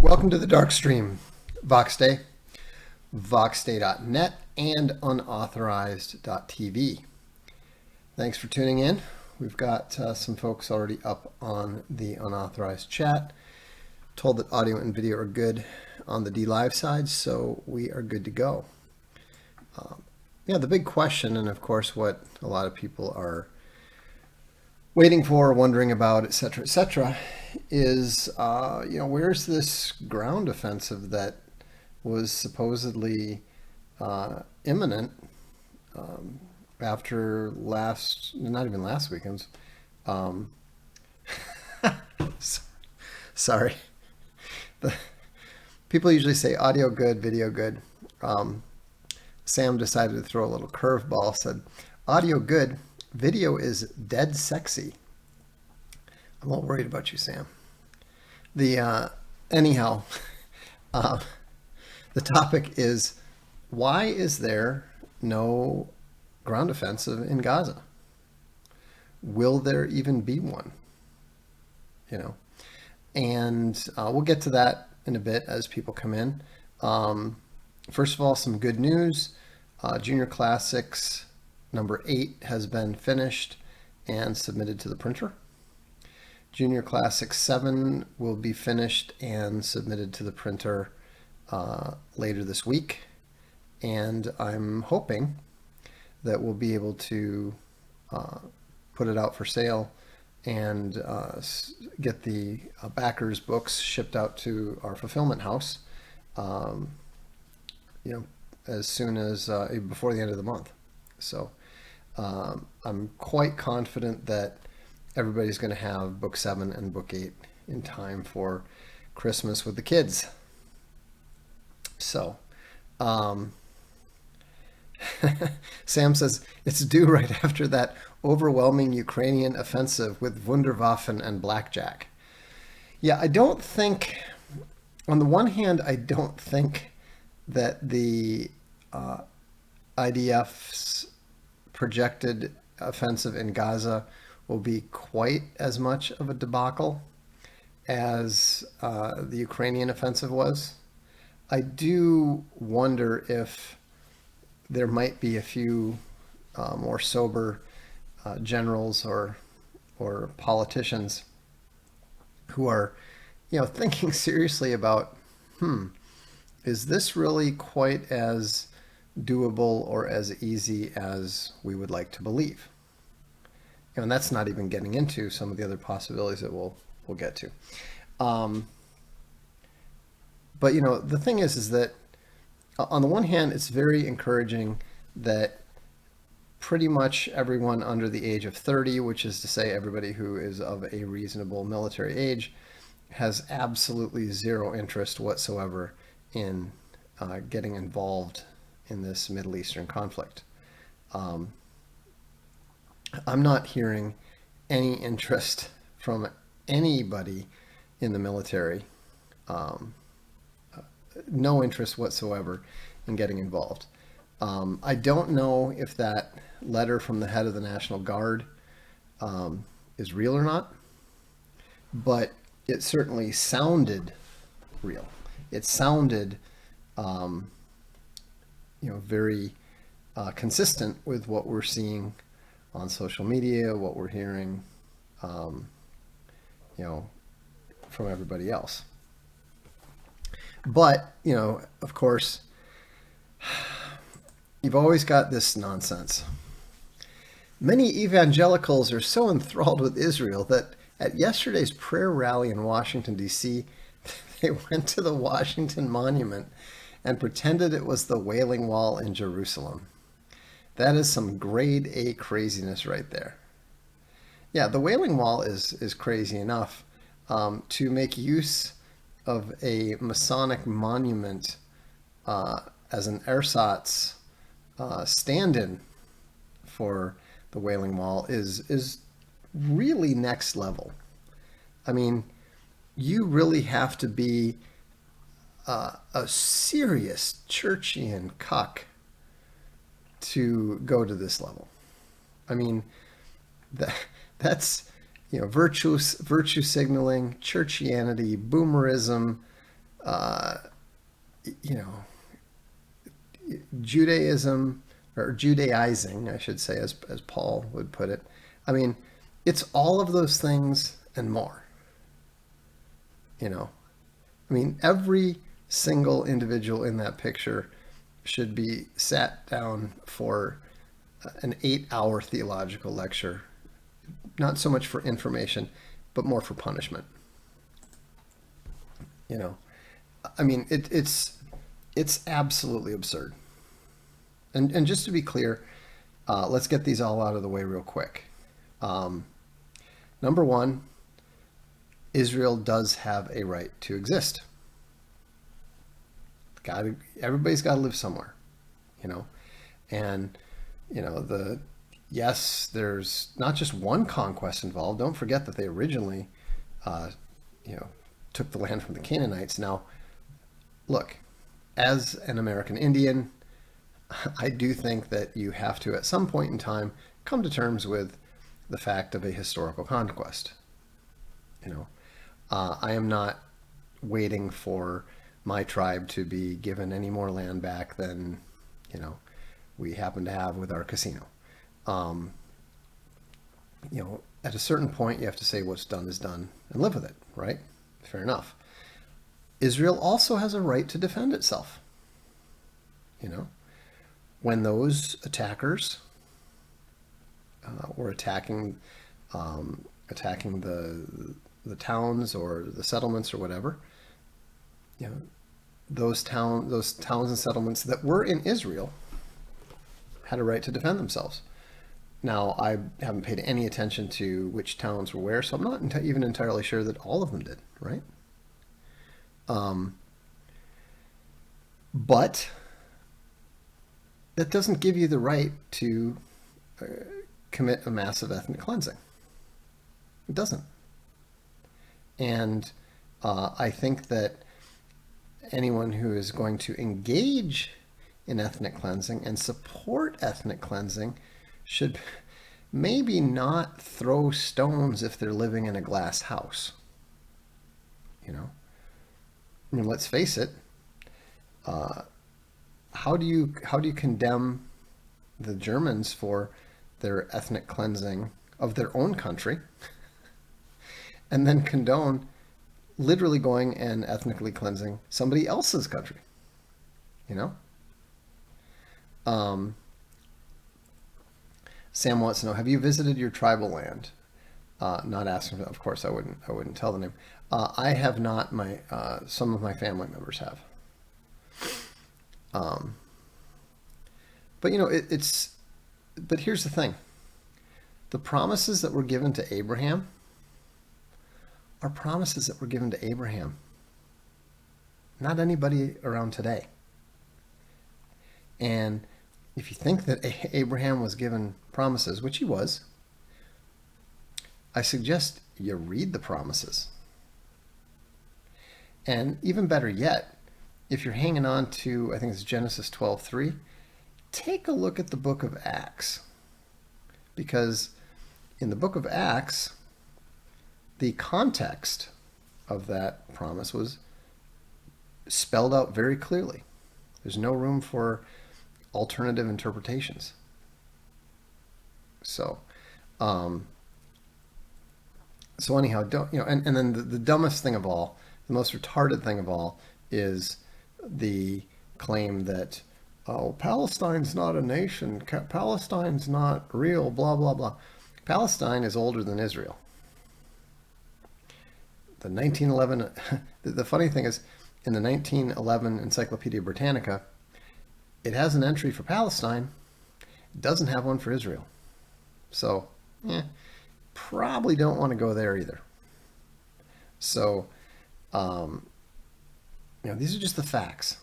Welcome to the Darkstream, Voxday, voxday.net, and unauthorized.tv. Thanks for tuning in. We've got some folks already up on the unauthorized chat. Told that audio and video are good on the DLive side, so we are good to go. The big question, and of course what a lot of people are waiting for, wondering about, etc., is, where's this ground offensive that was supposedly imminent after not even last weekend's. Sorry. People usually say audio good, video good. Sam decided to throw a little curveball, said audio good, video is dead sexy. I'm not worried about you, Sam. Anyhow, the topic is, why is there no ground offensive in Gaza? Will there even be one? And we'll get to that in a bit as people come in. First of all, some good news. Junior Classics number 8 has been finished and submitted to the printer. Junior Classics 7 will be finished and submitted to the printer later this week. And I'm hoping that we'll be able to put it out for sale and get the backers' books shipped out to our fulfillment house, as soon as before the end of the month. So I'm quite confident that everybody's going to have book 7 and book 8 in time for Christmas with the kids. So Sam says it's due right after that overwhelming Ukrainian offensive with Wunderwaffen and blackjack. Yeah, I don't think, on the one hand, I don't think that the IDF's projected offensive in Gaza will be quite as much of a debacle as the Ukrainian offensive was. I do wonder if there might be a few more sober generals or politicians who are, thinking seriously about, is this really quite as doable or as easy as we would like to believe? And that's not even getting into some of the other possibilities that we'll get to. But the thing is that on the one hand, it's very encouraging that pretty much everyone under the age of 30, which is to say everybody who is of a reasonable military age, has absolutely zero interest whatsoever in getting involved in this Middle Eastern conflict. I'm not hearing any interest from anybody in the military, no interest whatsoever in getting involved. I don't know if that letter from the head of the National Guard is real or not, but it certainly sounded real. It sounded, very consistent with what we're seeing on social media, what we're hearing, from everybody else. But, of course, you've always got this nonsense. Many evangelicals are so enthralled with Israel that at yesterday's prayer rally in Washington, D.C., they went to the Washington Monument and pretended it was the Wailing Wall in Jerusalem. That is some grade A craziness right there. Yeah, the Wailing Wall is crazy enough to make use of a Masonic monument as an ersatz stand-in for the Wailing Wall is really next level. I mean, you really have to be a serious churchian cuck to go to this level. I mean, that's virtue signaling, churchianity, boomerism, you know, Judaism, or Judaizing, I should say, as Paul would put it. I mean, it's all of those things and more. You know, I mean, every single individual in that picture should be sat down for an 8-hour theological lecture, not so much for information, but more for punishment. You know, I mean, it's absolutely absurd. And just to be clear, let's get these all out of the way real quick. Number one, Israel does have a right to exist. Everybody's got to live somewhere, you know, and you know yes, there's not just one conquest involved. Don't forget that they originally, you know, took the land from the Canaanites. Now, look, as an American Indian, I do think that you have to, at some point in time, come to terms with the fact of a historical conquest. You know, I am not waiting for my tribe to be given any more land back than, you know, we happen to have with our casino. You know, at a certain point, you have to say what's done is done and live with it, right? Fair enough. Israel also has a right to defend itself. You know, when those attackers were attacking the towns or the settlements or whatever, you know, those towns and settlements that were in Israel had a right to defend themselves. Now, I haven't paid any attention to which towns were where, so I'm not even entirely sure that all of them did, right? But that doesn't give you the right to commit a massive ethnic cleansing. It doesn't. And I think that anyone who is going to engage in ethnic cleansing and support ethnic cleansing should maybe not throw stones if they're living in a glass house. You know, I mean, let's face it. How do you condemn the Germans for their ethnic cleansing of their own country, and then condone literally going and ethnically cleansing somebody else's country? You know. Sam wants to know: have you visited your tribal land? Not asking. Of course, I wouldn't tell the name. I have not. Some of my family members have. But you know, but here's the thing. The promises that were given to Abraham are promises that were given to Abraham, not anybody around today. And if you think that Abraham was given promises, which he was, I suggest you read the promises. And even better yet, if you're hanging on to, I think it's Genesis 12:3, take a look at the book of Acts. Because in the book of Acts, the context of that promise was spelled out very clearly. There's no room for alternative interpretations. So anyhow, and then the dumbest thing of all, the most retarded thing of all, is the claim that, oh, Palestine's not a nation, Palestine's not real, blah, blah, blah. Palestine is older than Israel. The 1911, the funny thing is, in the 1911 Encyclopedia Britannica, it has an entry for Palestine. It doesn't have one for Israel. So, probably don't want to go there either. So, these are just the facts,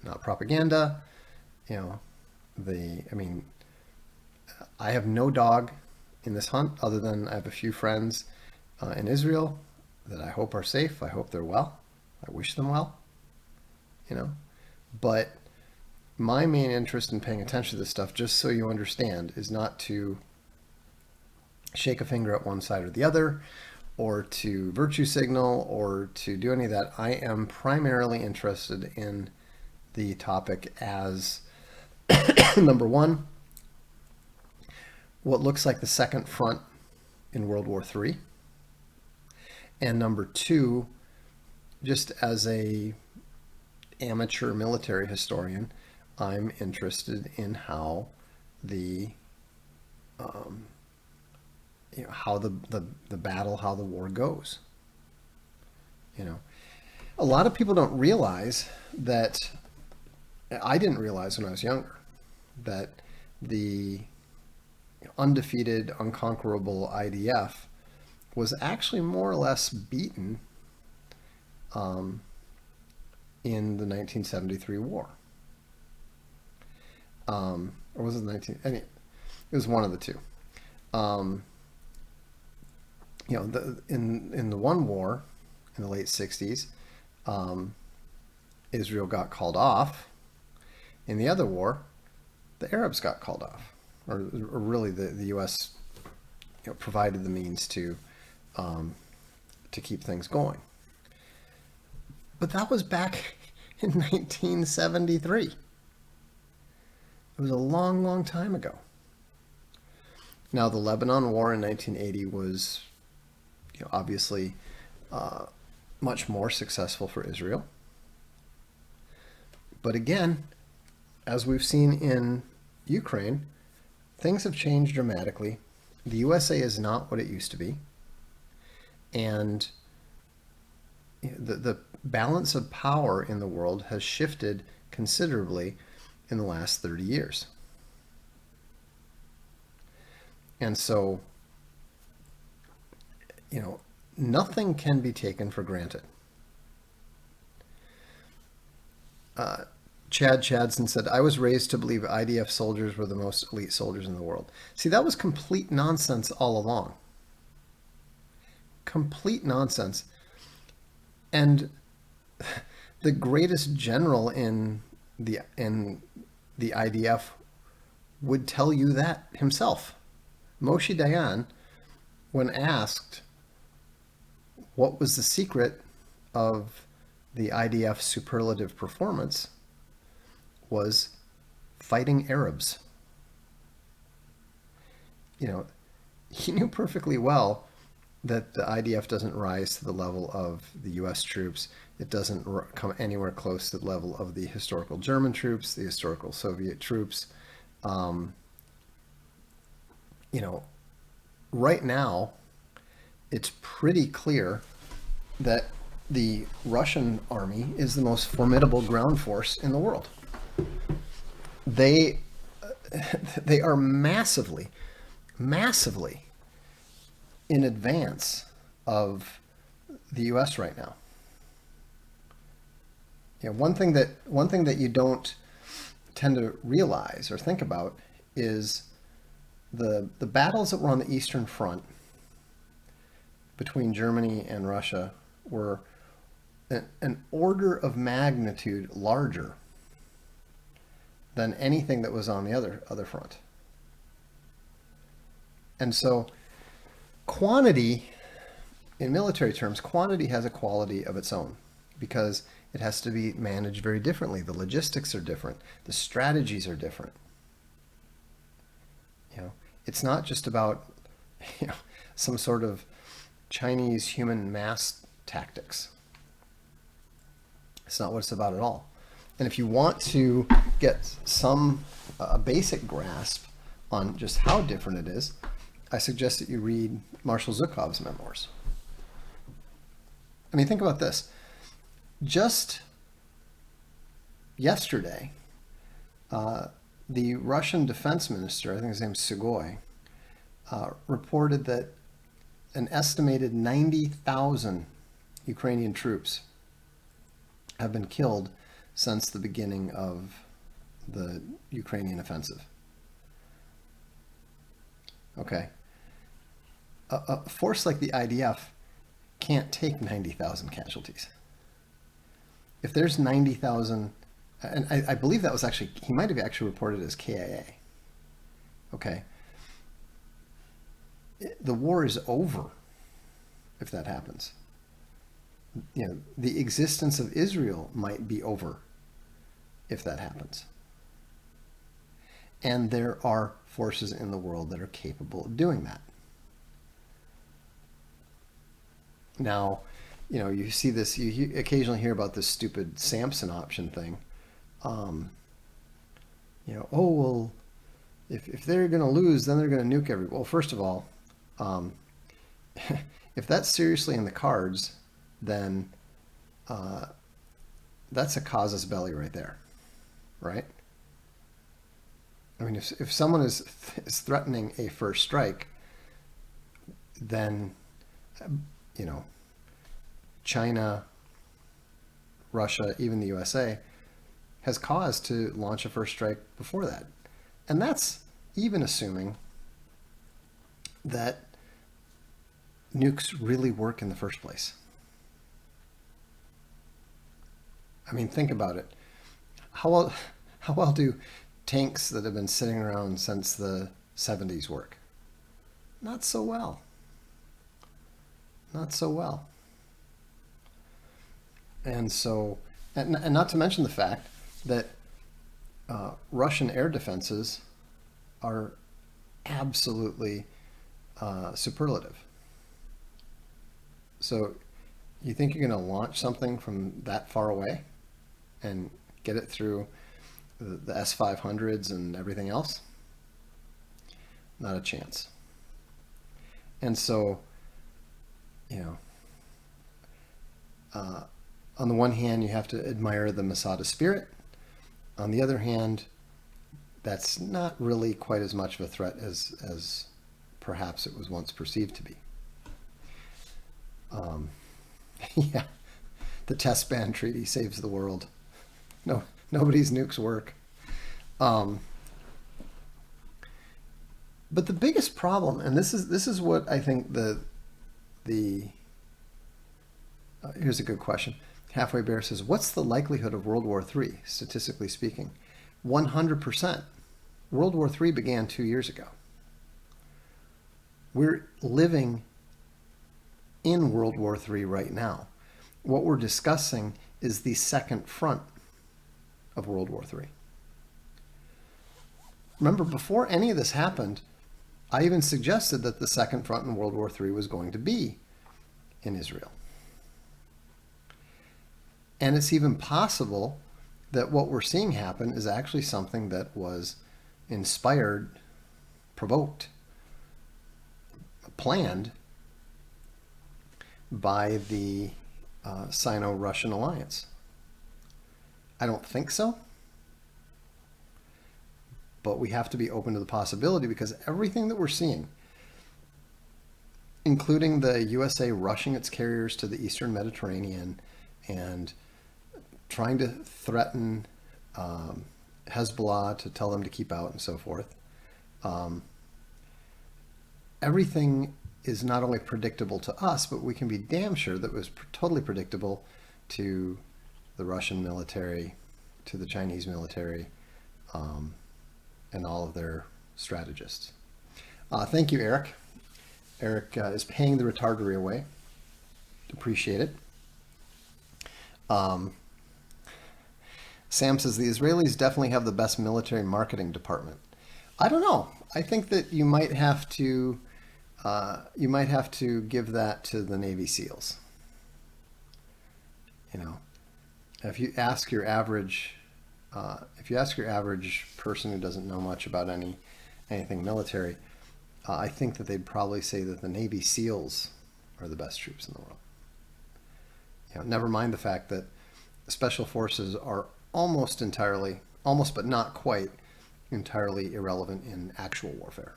not propaganda. I have no dog in this hunt other than I have a few friends in Israel that I hope are safe. I hope they're well. I wish them well, but my main interest in paying attention to this stuff, just so you understand, is not to shake a finger at one side or the other, or to virtue signal or to do any of that. I am primarily interested in the topic as number one, what looks like the second front in World War III, and number two, just as a amateur military historian, I'm interested in how the how the battle, how the war goes. A lot of people don't realize that. I didn't realize when I was younger that the undefeated, unconquerable IDF was actually more or less beaten in the 1973 war. Or was it it was one of the two. In the one war in the late 60s, Israel got called off. In the other war, the Arabs got called off, or really the U.S. Provided the means to keep things going. But that was back in 1973. It was a long, long time ago. Now, the Lebanon War in 1980 was, obviously much more successful for Israel. But again, as we've seen in Ukraine, things have changed dramatically. The USA is not what it used to be. And the balance of power in the world has shifted considerably in the last 30 years. And so, nothing can be taken for granted. Chad Chadson said, I was raised to believe IDF soldiers were the most elite soldiers in the world. See, that was complete nonsense all along. Complete nonsense. And the greatest general in the IDF would tell you that himself. Moshe Dayan, when asked what was the secret of the IDF superlative performance, was fighting Arabs. He knew perfectly well that the IDF doesn't rise to the level of the U.S. troops. It doesn't come anywhere close to the level of the historical German troops, the historical Soviet troops. Right now, it's pretty clear that the Russian army is the most formidable ground force in the world. They are massively in advance of the U.S. right now. One thing that you don't tend to realize or think about is the battles that were on the Eastern Front between Germany and Russia were an order of magnitude larger than anything that was on the other front. And so quantity, in military terms, quantity has a quality of its own because it has to be managed very differently. The logistics are different. The strategies are different. It's not just about some sort of Chinese human mass tactics. It's not what it's about at all. And if you want to get some basic grasp on just how different it is, I suggest that you read Marshal Zhukov's memoirs. Think about this. Just yesterday, the Russian defense minister, I think his name's Sugoy, reported that an estimated 90,000 Ukrainian troops have been killed since the beginning of the Ukrainian offensive. Okay. A force like the IDF can't take 90,000 casualties. If there's 90,000, and I believe that was actually, he might have actually reported as KIA. Okay. The war is over if that happens. The existence of Israel might be over if that happens. And there are forces in the world that are capable of doing that. Now, you see this, you occasionally hear about this stupid Samson option thing. Oh, well, if they're going to lose, then they're going to nuke everyone. Well, first of all, if that's seriously in the cards, then that's a casus belli right there, right? I mean, if someone is threatening a first strike, then, China, Russia, even the USA has cause to launch a first strike before that. And that's even assuming that nukes really work in the first place. I mean, think about it. How well do tanks that have been sitting around since the 70s work? Not so well. Not so well. And so, and not to mention the fact that Russian air defenses are absolutely superlative. So you think you're going to launch something from that far away and get it through the S-500s and everything else? Not a chance. And so, on the one hand, you have to admire the Masada spirit. On the other hand, that's not really quite as much of a threat as perhaps it was once perceived to be. Yeah, the test ban treaty saves the world. No, nobody's nukes work. But the biggest problem, and this is what I think here's a good question. Halfway Bear says, what's the likelihood of World War III, statistically speaking? 100%. World War III began 2 years ago. We're living in World War III right now. What we're discussing is the second front of World War III. Remember, before any of this happened, I even suggested that the second front in World War III was going to be in Israel. And it's even possible that what we're seeing happen is actually something that was inspired, provoked, planned by the Sino-Russian alliance. I don't think so, but we have to be open to the possibility, because everything that we're seeing, including the USA rushing its carriers to the Eastern Mediterranean and trying to threaten Hezbollah to tell them to keep out and so forth. Everything is not only predictable to us, but we can be damn sure that it was totally predictable to the Russian military, to the Chinese military, and all of their strategists. Thank you, Eric. Eric is paying the retardery away. Appreciate it. Sam says, the Israelis definitely have the best military marketing department. I don't know. I think that you might have to give that to the Navy SEALs. If you ask your average person who doesn't know much about anything military, I think that they'd probably say that the Navy SEALs are the best troops in the world. Never mind the fact that special forces are almost but not quite entirely irrelevant in actual warfare.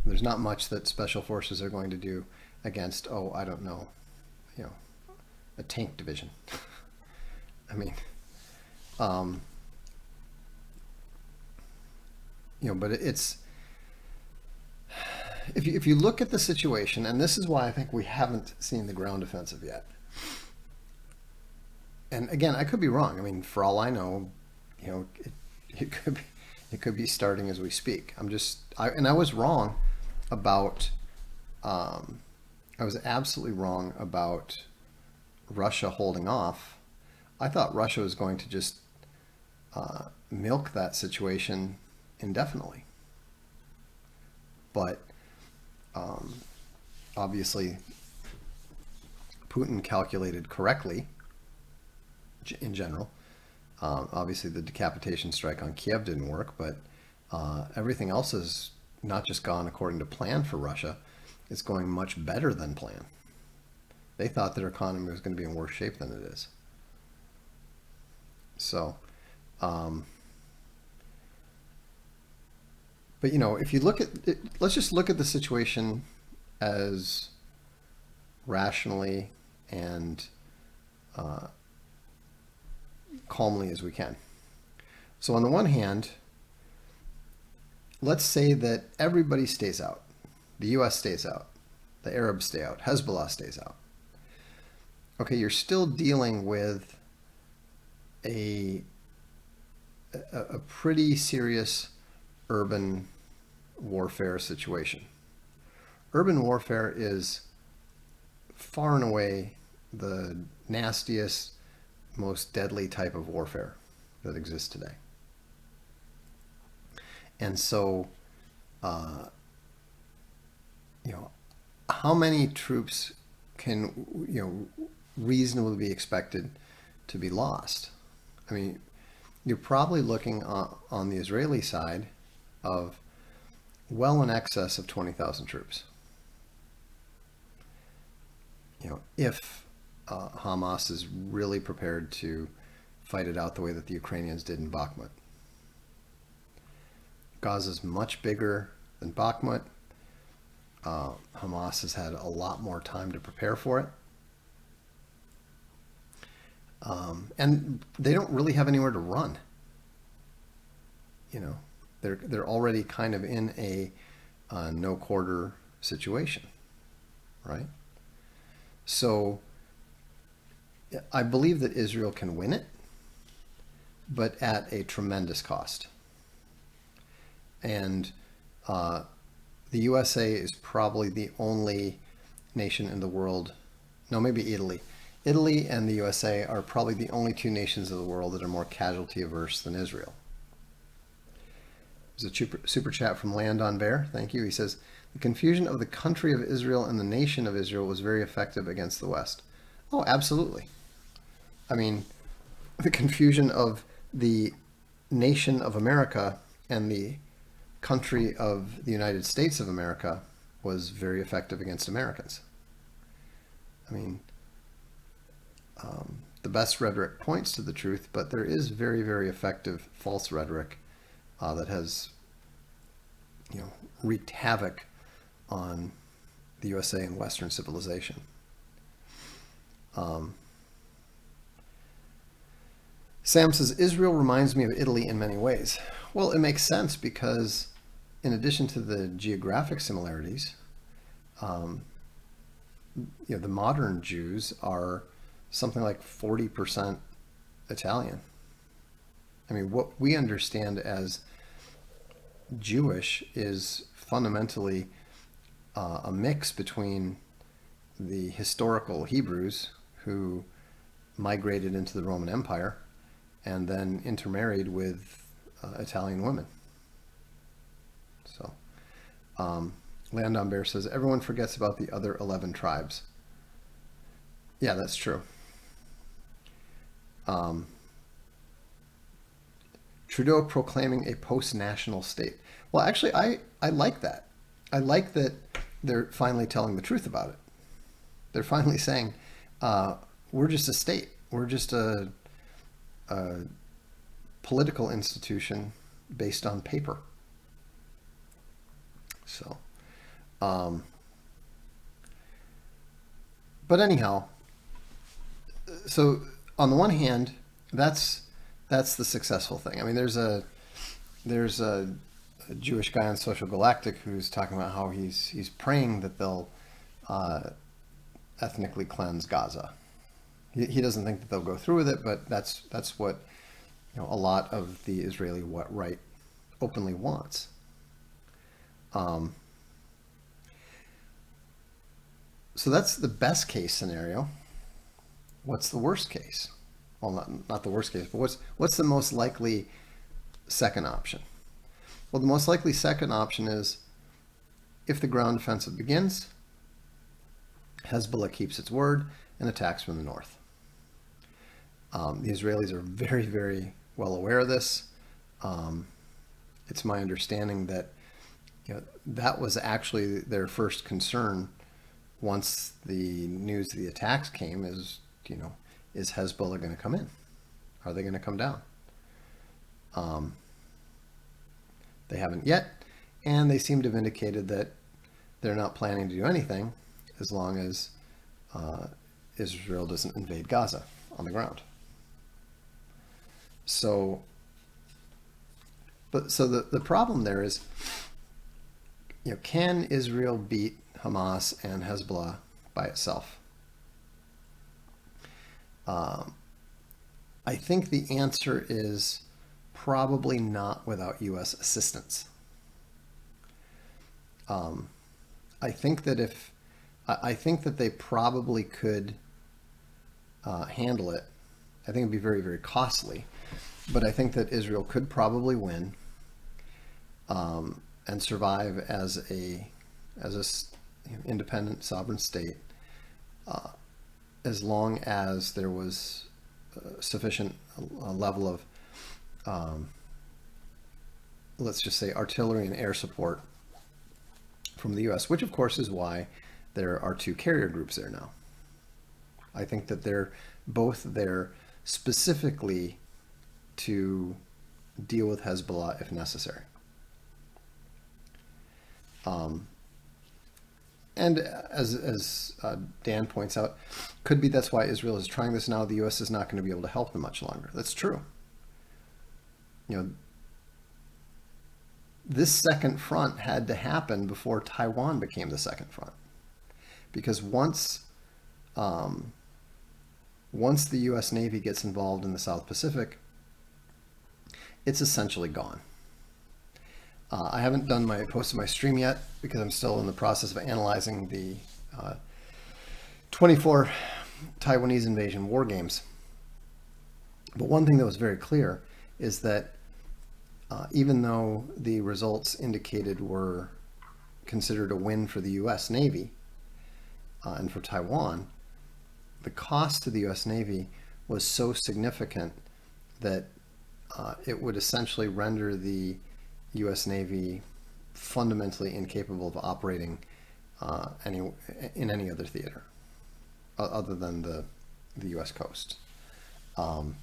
There's not much that special forces are going to do against, I don't know, a tank division. I mean, but it's, if you look at the situation, and this is why I think we haven't seen the ground offensive yet. And again, I could be wrong. I mean, for all I know, it could be starting as we speak. I was wrong about I was absolutely wrong about Russia holding off. I thought Russia was going to just milk that situation indefinitely. But obviously, Putin calculated correctly in general. Obviously, the decapitation strike on Kiev didn't work, but everything else has not just gone according to plan for Russia, it's going much better than planned. They thought their economy was going to be in worse shape than it is. So, but if you look at it, let's just look at the situation as rationally and calmly as we can. So on the one hand, let's say that everybody stays out. The U.S. stays out. The Arabs stay out. Hezbollah stays out. Okay, you're still dealing with a pretty serious urban warfare situation. Urban warfare is far and away the nastiest, most deadly type of warfare that exists today. And so, how many troops can, reasonably be expected to be lost? I mean, you're probably looking on the Israeli side of well in excess of 20,000 troops. If Hamas is really prepared to fight it out the way that the Ukrainians did in Bakhmut. Gaza is much bigger than Bakhmut. Hamas has had a lot more time to prepare for it. And they don't really have anywhere to run. They're already kind of in a no quarter situation, right? So I believe that Israel can win it, but at a tremendous cost. And the USA is probably the only nation in the world, no, maybe Italy. Italy and the USA are probably the only two nations of the world that are more casualty averse than Israel. There's a super chat from Land on Bear. Thank you. He says, the confusion of the country of Israel and the nation of Israel was very effective against the West. Oh, absolutely. I mean, the confusion of the nation of America and the country of the United States of America was very effective against Americans. I mean, the best rhetoric points to the truth, but there is very, very effective false rhetoric that has, wreaked havoc on the USA and Western civilization. Sam says, Israel reminds me of Italy in many ways. Well, it makes sense because in addition to the geographic similarities, the modern Jews are something like 40% Italian. I mean, what we understand as Jewish is fundamentally a mix between the historical Hebrews who migrated into the Roman Empire and then intermarried with Italian women. So, Land on Bear says, everyone forgets about the other 11 tribes. Yeah, that's true. Trudeau proclaiming a post-national state. Well, actually, I like that. I like that they're finally telling the truth about it. They're finally saying, we're just a state. We're just a political institution based on paper. So, but anyhow, so on the one hand, that's the successful thing. I mean, there's a Jewish guy on Social Galactic who's talking about how he's praying that they'll ethnically cleanse Gaza. He doesn't think that they'll go through with it, but that's what a lot of the Israeli right So that's the best case scenario. What's the worst case? Well, not the worst case, but what's the most likely second option? Well, the most likely second option is if the ground offensive begins, Hezbollah keeps its word and attacks from the north. The Israelis are very, very well aware of this. It's my understanding that that was actually their first concern once the news of the attacks came is Hezbollah going to come in? Are they going to come down? They haven't yet, and they seem to have indicated that they're not planning to do anything as long as Israel doesn't invade Gaza on the ground. So the problem there is, can Israel beat Hamas and Hezbollah by itself? I think the answer is probably not without U.S. assistance. I think that they probably could handle it. I think it'd be very, very costly, but I think that Israel could probably win and survive as a independent sovereign state as long as there was sufficient level of let's just say artillery and air support from the U.S., which of course is why there are 2 carrier groups there now. I think that they're both there specifically to deal with Hezbollah if necessary. And as Dan points out, could be that's why Israel is trying this now. The U.S. is not going to be able to help them much longer. That's true. This second front had to happen before Taiwan became the second front, because once the U.S. Navy gets involved in the South Pacific, it's essentially gone. I haven't posted my stream yet because I'm still in the process of analyzing the 24 Taiwanese invasion war games. But one thing that was very clear is that even though the results indicated were considered a win for the U.S. Navy and for Taiwan, the cost to the U.S. Navy was so significant that it would essentially render the U.S. Navy fundamentally incapable of operating in any other theater other than the U.S. coast. And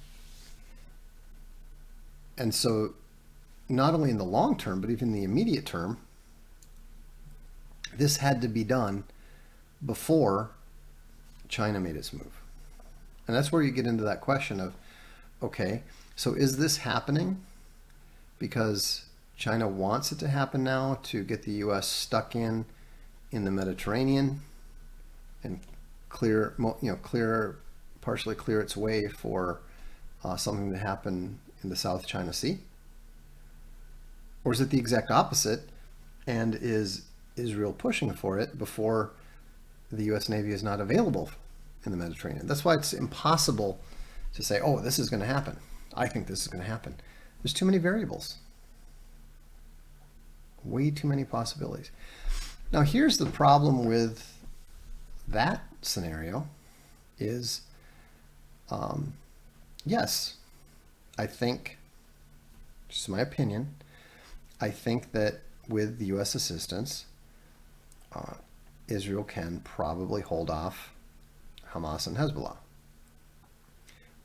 so not only in the long term, but even the immediate term, this had to be done before China made its move. And that's where you get into that question of, okay, so is this happening because China wants it to happen now to get the U.S. stuck in the Mediterranean and partially clear its way for something to happen in the South China Sea? Or is it the exact opposite, and is Israel pushing for it before the U.S. Navy is not available in the Mediterranean? That's why it's impossible to say, oh, this is going to happen. I think this is going to happen. There's too many variables. Way too many possibilities. Now, here's the problem with that scenario is, yes, I think, just my opinion, I think that with the U.S. assistance, Israel can probably hold off Hamas and Hezbollah.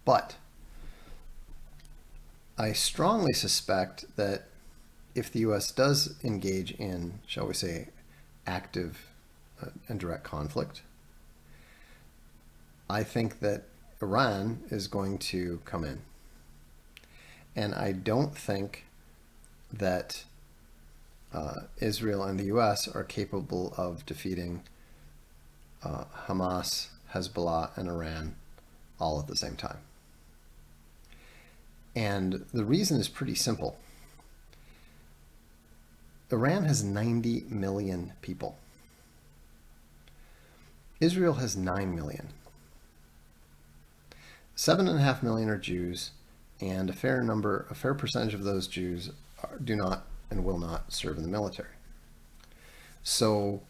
But I strongly suspect that if the U.S. does engage in, shall we say, active and direct conflict, I think that Iran is going to come in. And I don't think that Israel and the U.S. are capable of defeating Hamas, Hezbollah, and Iran all at the same time. And the reason is pretty simple. Iran has 90 million people. Israel has 9 million. 7.5 million are Jews, and a fair percentage of those Jews do not and will not serve in the military. So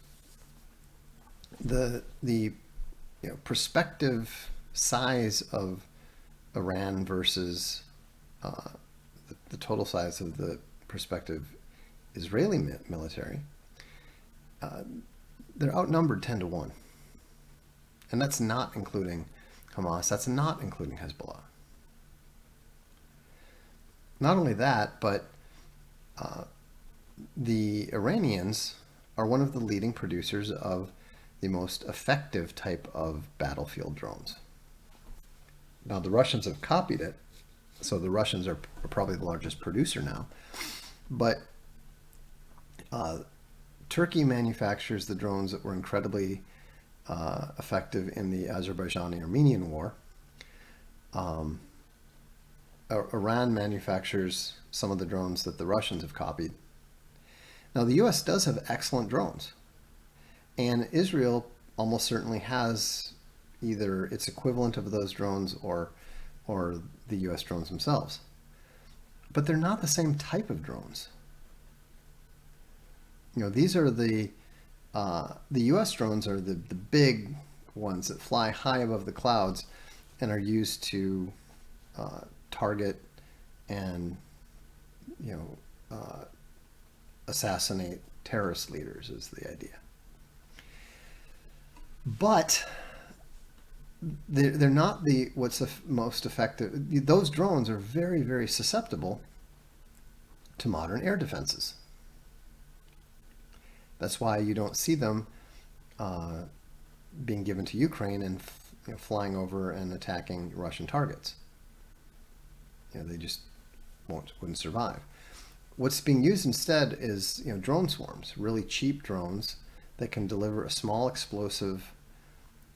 the prospective size of Iran versus the total size of the prospective Israeli military, they're outnumbered 10-1. And that's not including Hamas, that's not including Hezbollah. Not only that, but the Iranians are one of the leading producers of the most effective type of battlefield drones. Now, the Russians have copied it, so the Russians are probably the largest producer now. But Turkey manufactures the drones that were incredibly effective in the Azerbaijani-Armenian war. Iran manufactures some of the drones that the Russians have copied. Now, the U.S. does have excellent drones, and Israel almost certainly has either its equivalent of those drones or the U.S. drones themselves. But they're not the same type of drones. These are the U.S. drones are the big ones that fly high above the clouds and are used to target and assassinate terrorist leaders is the idea. But they're not what's the most effective. Those drones are very, very susceptible to modern air defenses. That's why you don't see them being given to Ukraine and flying over and attacking Russian targets. They just wouldn't survive. What's being used instead is drone swarms, really cheap drones that can deliver a small explosive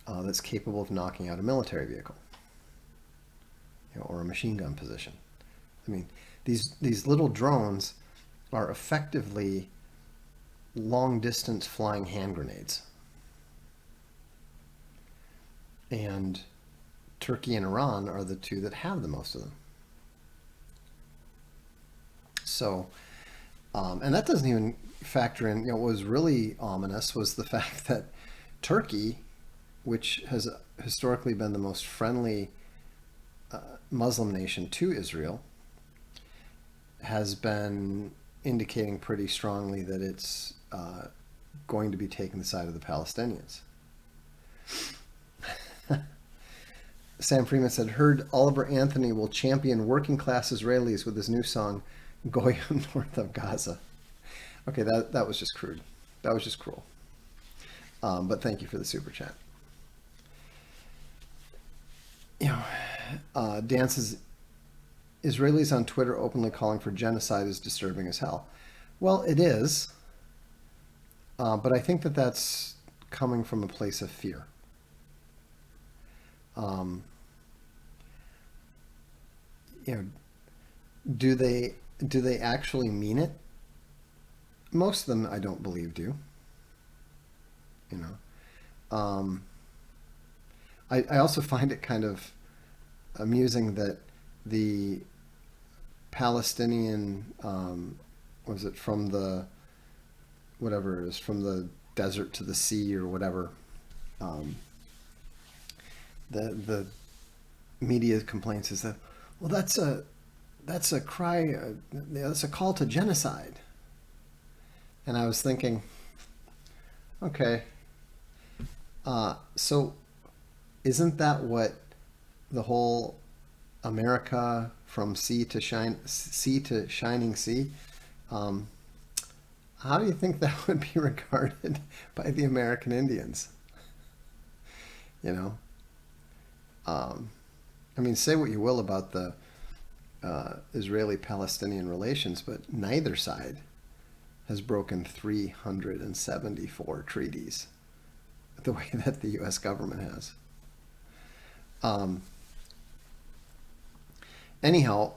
that's capable of knocking out a military vehicle, or a machine gun position. I mean, these little drones are effectively long-distance flying hand grenades. And Turkey and Iran are the two that have the most of them. So, and that doesn't even factor in, what was really ominous was the fact that Turkey, which has historically been the most friendly Muslim nation to Israel, has been indicating pretty strongly that it's going to be taking the side of the Palestinians. Sam Freeman said, heard Oliver Anthony will champion working class Israelis with his new song, Goyim North of Gaza. Okay, that was just crude. That was just cruel. But thank you for the super chat. Dan says, Israelis on Twitter openly calling for genocide is disturbing as hell. Well, it is. But I think that that's coming from a place of fear. Do they actually mean it? Most of them, I don't believe, do. I also find it kind of amusing that the Palestinian, was it from the, whatever it is, from the desert to the sea or whatever, the media complaints is that, well, that's a cry, that's a call to genocide. And I was thinking, okay, so isn't that what the whole America from sea to shining sea? How do you think that would be regarded by the American Indians? I mean, say what you will about the Israeli-Palestinian relations, but neither side has broken 374 treaties the way that the U.S. government has. Anyhow,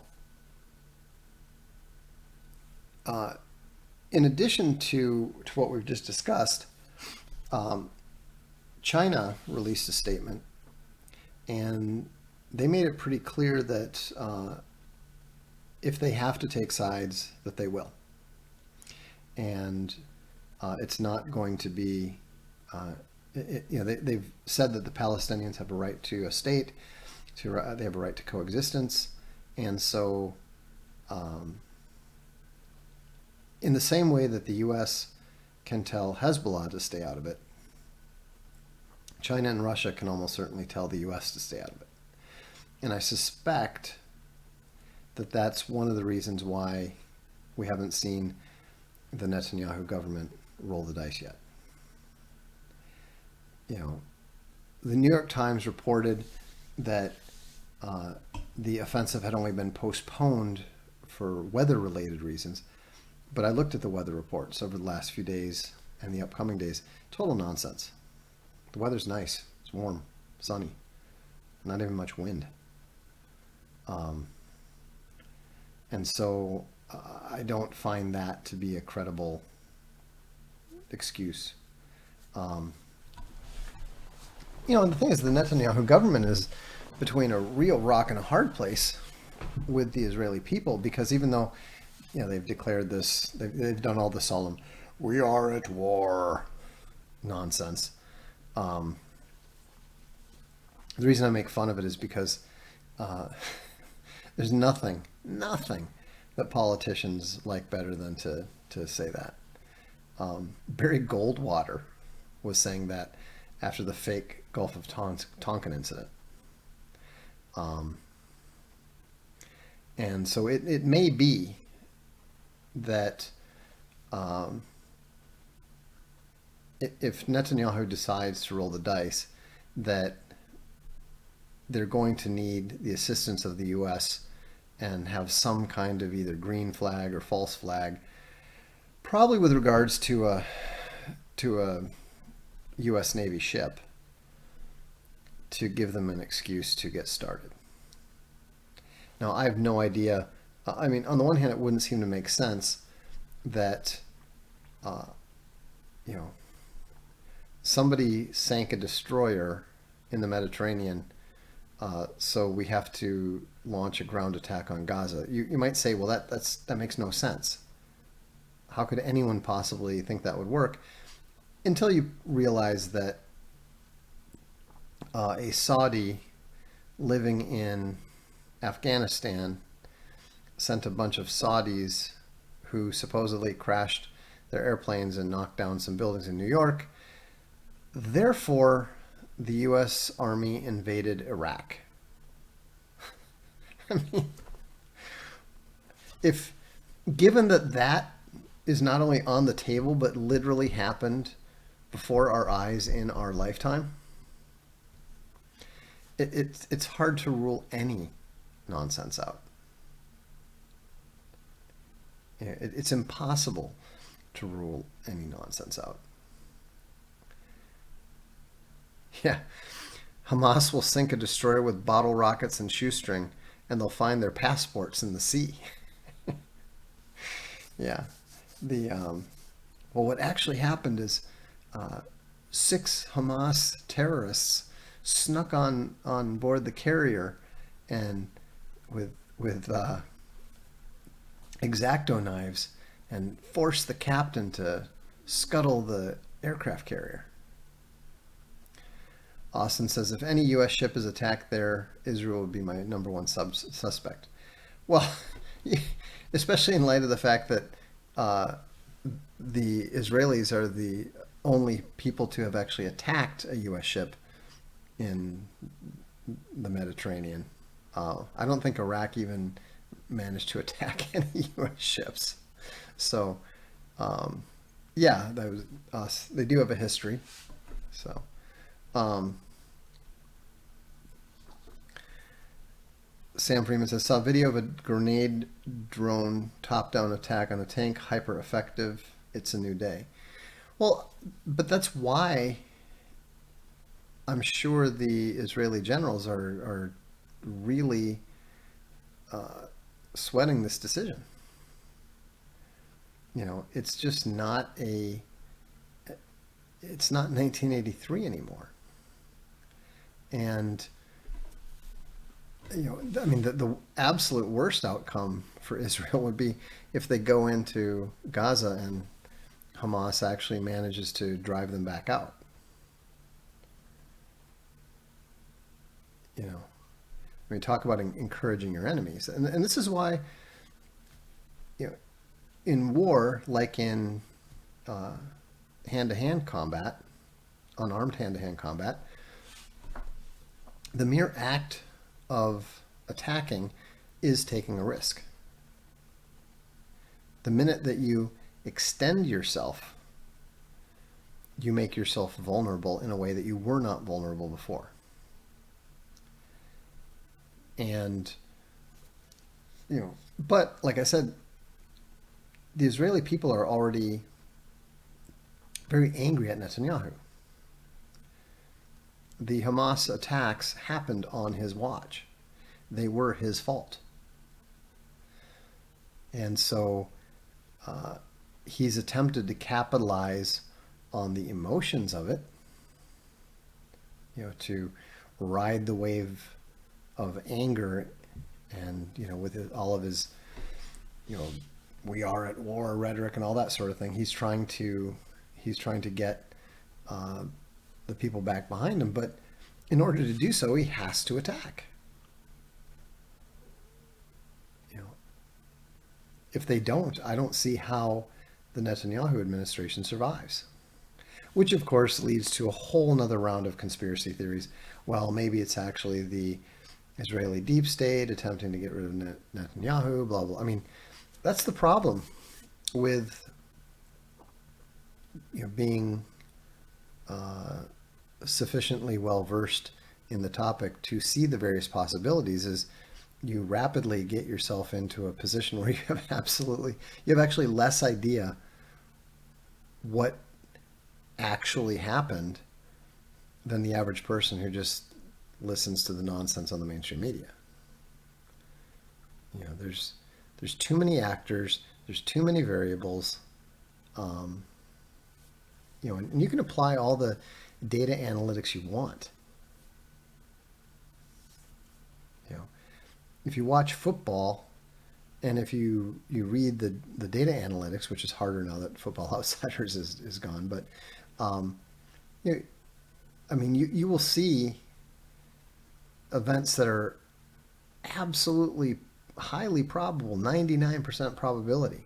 in addition to what we've just discussed, China released a statement, and they made it pretty clear that if they have to take sides, that they will. And it's not going to be, they've said that the Palestinians have a right to a state, they have a right to coexistence. And so, in the same way that the U.S. can tell Hezbollah to stay out of it, China and Russia can almost certainly tell the U.S. to stay out of it. And I suspect that that's one of the reasons why we haven't seen the Netanyahu government roll the dice yet. The New York Times reported that the offensive had only been postponed for weather-related reasons. But I looked at the weather reports over the last few days and the upcoming days. Total nonsense. The weather's nice. It's warm, sunny, not even much wind. And so I don't find that to be a credible excuse. And the thing is, the Netanyahu government is between a real rock and a hard place with the Israeli people, because even though they've declared this, they've done all the solemn, we are at war nonsense. The reason I make fun of it is because there's nothing that politicians like better than to say that. Barry Goldwater was saying that after the fake Gulf of Tonkin incident. And so it may be that if Netanyahu decides to roll the dice, that they're going to need the assistance of the U.S. and have some kind of either green flag or false flag, probably with regards to a U.S. Navy ship, to give them an excuse to get started. Now, I have no idea. I mean, on the one hand, it wouldn't seem to make sense that, somebody sank a destroyer in the Mediterranean, so we have to launch a ground attack on Gaza. You might say, well, that makes no sense. How could anyone possibly think that would work? Until you realize that a Saudi living in Afghanistan sent a bunch of Saudis who supposedly crashed their airplanes and knocked down some buildings in New York. Therefore, the U.S. Army invaded Iraq. I mean, given that is not only on the table, but literally happened before our eyes in our lifetime, it's hard to rule any nonsense out. It's impossible to rule any nonsense out. Yeah, Hamas will sink a destroyer with bottle rockets and shoestring, and they'll find their passports in the sea. Yeah, well, what actually happened is 6 Hamas terrorists snuck on board the carrier, and with X-Acto knives, and forced the captain to scuttle the aircraft carrier. Austin says, if any U.S. ship is attacked there, Israel would be my number one suspect. Well, especially in light of the fact that the Israelis are the only people to have actually attacked a U.S. ship in the Mediterranean. I don't think Iraq even managed to attack any U.S. ships. So, yeah, that was us. They do have a history. So, Sam Freeman says, saw a video of a grenade drone top-down attack on a tank, hyper effective. It's a new day. Well, but that's why I'm sure the Israeli generals are really sweating this decision. It's just not it's not 1983 anymore. And I mean, the absolute worst outcome for Israel would be if they go into Gaza and Hamas actually manages to drive them back out. I mean, talk about encouraging your enemies, and this is why, in war, like in hand-to-hand combat, unarmed hand-to-hand combat, the mere act of attacking is taking a risk. The minute that you extend yourself, you make yourself vulnerable in a way that you were not vulnerable before. And, but like I said, the Israeli people are already very angry at Netanyahu. The Hamas attacks happened on his watch. They were his fault. And so he's attempted to capitalize on the emotions of it, to ride the wave of anger, and with all of his we are at war rhetoric and all that sort of thing. He's trying to get the people back behind him, but in order to do so, he has to attack. If they don't, I don't see how the Netanyahu administration survives. Which, of course, leads to a whole nother round of conspiracy theories. Well, maybe it's actually the Israeli deep state attempting to get rid of Netanyahu, blah, blah. I mean, that's the problem with being sufficiently well versed in the topic to see the various possibilities, is you rapidly get yourself into a position where you have actually less idea what actually happened than the average person who just listens to the nonsense on the mainstream media. There's too many actors, there's too many variables, and you can apply all the data analytics you want. If you watch football, and if you read the data analytics, which is harder now that Football Outsiders is gone, but you will see events that are absolutely highly probable, 99% probability,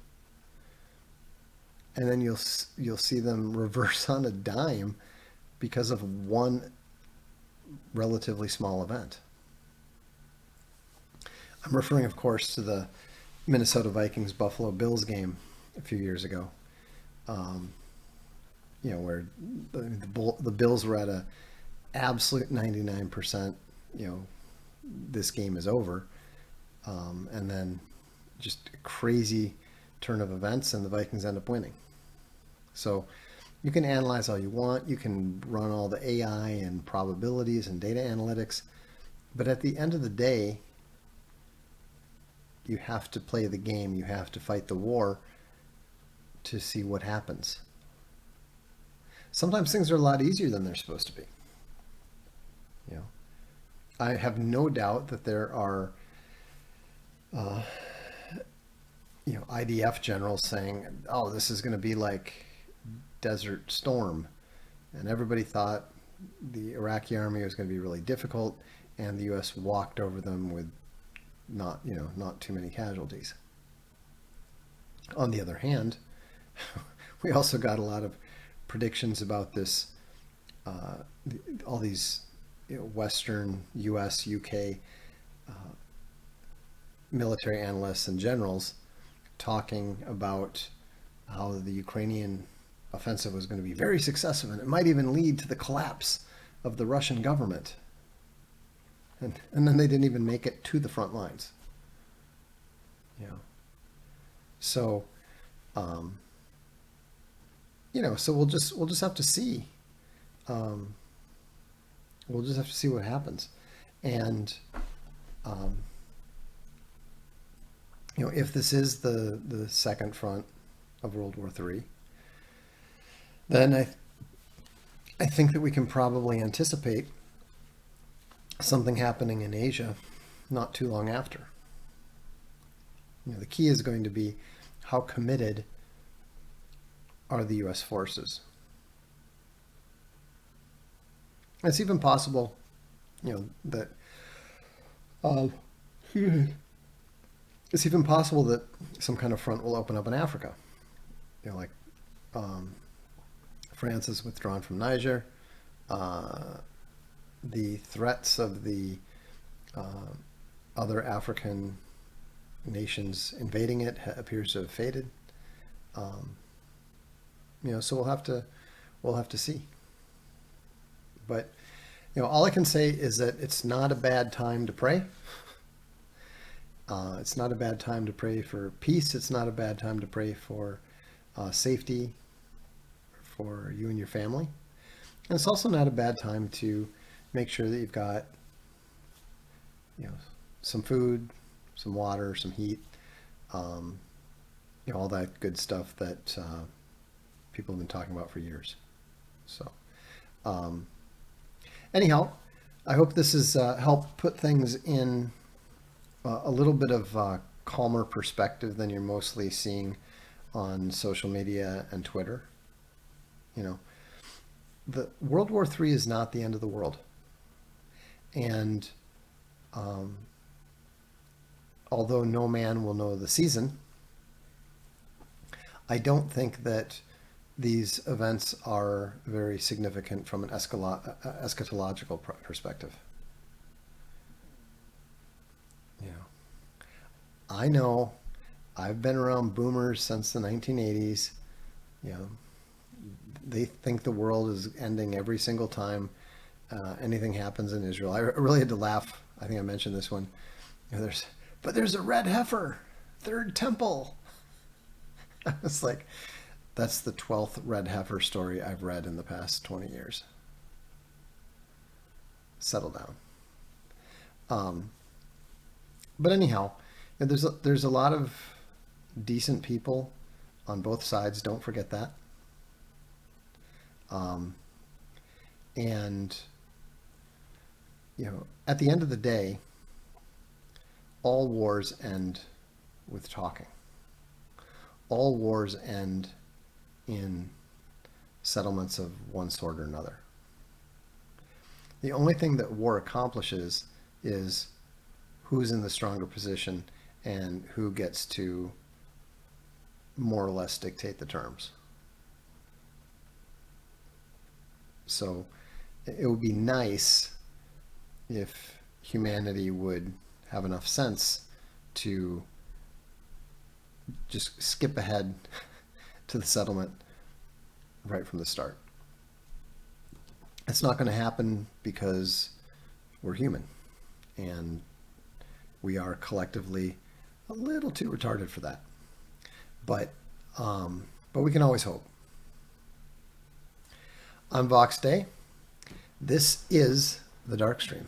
and then you'll see them reverse on a dime because of one relatively small event. I'm referring, of course, to the Minnesota Vikings Buffalo Bills game a few years ago, where the Bills were at a absolute 99%, this game is over, and then just a crazy turn of events, and the Vikings end up winning. So you can analyze all you want, you can run all the AI and probabilities and data analytics, but at the end of the day, you have to play the game, you have to fight the war to see what happens. Sometimes things are a lot easier than they're supposed to be. I have no doubt that there are IDF generals saying, oh, this is going to be like Desert Storm, and everybody thought the Iraqi army was going to be really difficult, and the U.S. walked over them with not too many casualties. On the other hand, we also got a lot of predictions about this, all these Western, U.S., U.K. Military analysts and generals talking about how the Ukrainian offensive was going to be very successful, and it might even lead to the collapse of the Russian government. And then they didn't even make it to the front lines. So, so we'll just have to see. We'll just have to see what happens, and if this is the second front of World War III, then I think that we can probably anticipate something happening in Asia not too long after. The key is going to be how committed are the U.S. forces. It's even possible, that it's even possible that some kind of front will open up in Africa. Like France is withdrawn from Niger. The threats of the other African nations invading it appears to have faded. So we'll have to see. But all I can say is that it's not a bad time to pray. It's not a bad time to pray for peace. It's not a bad time to pray for safety for you and your family. And it's also not a bad time to make sure that you've got, some food, some water, some heat, all that good stuff that people have been talking about for years. So, anyhow, I hope this has helped put things in a little bit of calmer perspective than you're mostly seeing on social media and Twitter. The World War III is not the end of the world. And although no man will know the season, I don't think that these events are very significant from an eschatological perspective. I know I've been around boomers since the 1980s. They think the world is ending every single time anything happens in Israel. I really had to laugh. I think I mentioned this one. But there's a red heifer, third temple. I was like, that's the 12th red heifer story I've read in the past 20 years. Settle down. But anyhow, there's a lot of decent people on both sides. Don't forget that. And at the end of the day, all wars end with talking. All wars end in settlements of one sort or another. The only thing that war accomplishes is who's in the stronger position and who gets to more or less dictate the terms. So it would be nice if humanity would have enough sense to just skip ahead to the settlement right from the start. It's not going to happen because we're human and we are collectively a little too retarded for that. But we can always hope. I'm Vox Day. This is the Darkstream.